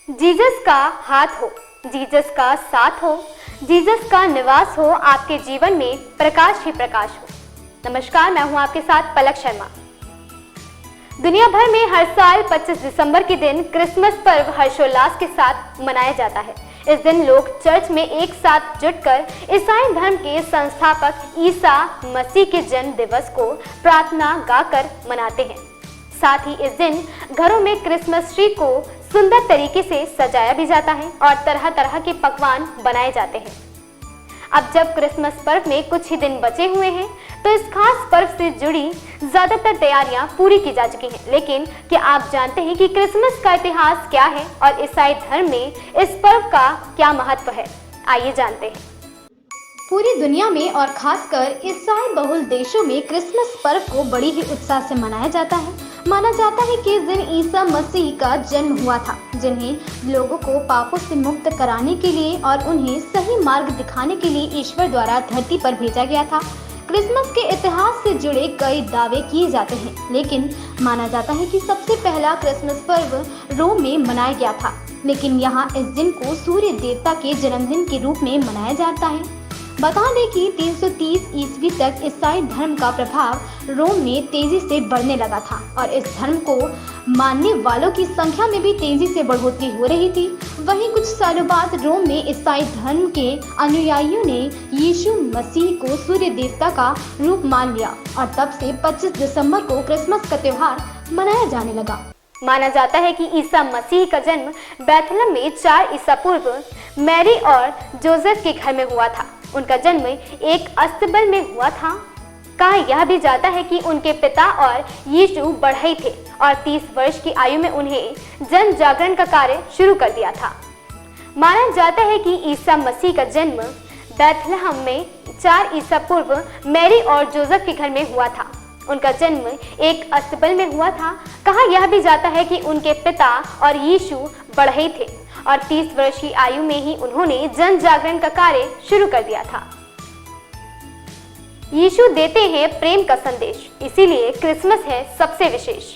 Jesus का हाथ हो, जीसस का साथ हो, जीसस का निवास हो, आपके जीवन में प्रकाश ही प्रकाश हो। नमस्कार, मैं हूं आपके साथ पलक शर्मा। दुनिया भर में हर साल 25 दिसंबर के दिन क्रिसमस पर्व हर्षोल्लास के साथ मनाया जाता है। इस दिन लोग चर्च में एक साथ जुटकर ईसाई धर्म के संस्थापक ईसा मसीह के जन्म दिवस को प्रार्थना गाकर मनाते हैं। साथ ही इस दिन घरों में क्रिसमस ट्री को सुंदर तरीके से सजाया भी जाता है और तरह तरह के पकवान बनाए जाते हैं। अब जब क्रिसमस पर्व में कुछ ही दिन बचे हुए हैं, तो इस खास पर्व से जुड़ी ज्यादातर तैयारियां पूरी की जा चुकी हैं। लेकिन क्या आप जानते हैं कि क्रिसमस का इतिहास क्या है और ईसाई धर्म में इस पर्व का क्या महत्व है? आइए जानते हैं। पूरी दुनिया में और खासकर ईसाई बहुल देशों में क्रिसमस पर्व को बड़ी ही उत्साह से मनाया जाता है। माना जाता है कि इस दिन ईसा मसीह का जन्म हुआ था, जिन्हें लोगों को पापों से मुक्त कराने के लिए और उन्हें सही मार्ग दिखाने के लिए ईश्वर द्वारा धरती पर भेजा गया था। क्रिसमस के इतिहास से जुड़े कई दावे किए जाते हैं, लेकिन माना जाता है कि सबसे पहला क्रिसमस पर्व रोम में मनाया गया था। लेकिन यहाँ इस दिन को सूर्य देवता के जन्मदिन के रूप में मनाया जाता है। बता दें कि 330 ईस्वी तक ईसाई धर्म का प्रभाव रोम में तेजी से बढ़ने लगा था और इस धर्म को मानने वालों की संख्या में भी तेजी से बढ़ोतरी हो रही थी। वहीं कुछ सालों बाद रोम में ईसाई धर्म के अनुयायियों ने यीशु मसीह को सूर्य देवता का रूप मान लिया और तब से 25 दिसंबर को क्रिसमस का त्योहार मनाया जाने लगा। माना जाता है कि ईसा मसीह का जन्म बैथलहम में 4 ईसा पूर्व मैरी और जोसेफ के घर में हुआ था। उनका जन्म एक अस्तबल में हुआ था। कहा यह भी जाता है कि उनके पिता और यीशु बढ़ई थे और 30 वर्ष की आयु में उन्हें जन जागरण का कार्य शुरू कर दिया था। माना जाता है कि ईसा मसीह का जन्म बैथलहम में 4 ईसा पूर्व मैरी और जोसेफ के घर में हुआ था। उनका जन्म एक अस्तबल में हुआ था। कहा यह भी जाता है कि उनके पिता और यीशु बढ़ई थे और 30 वर्ष की आयु में ही उन्होंने जन जागरण का कार्य शुरू कर दिया था। यीशु देते हैं प्रेम का संदेश, इसीलिए क्रिसमस है सबसे विशेष।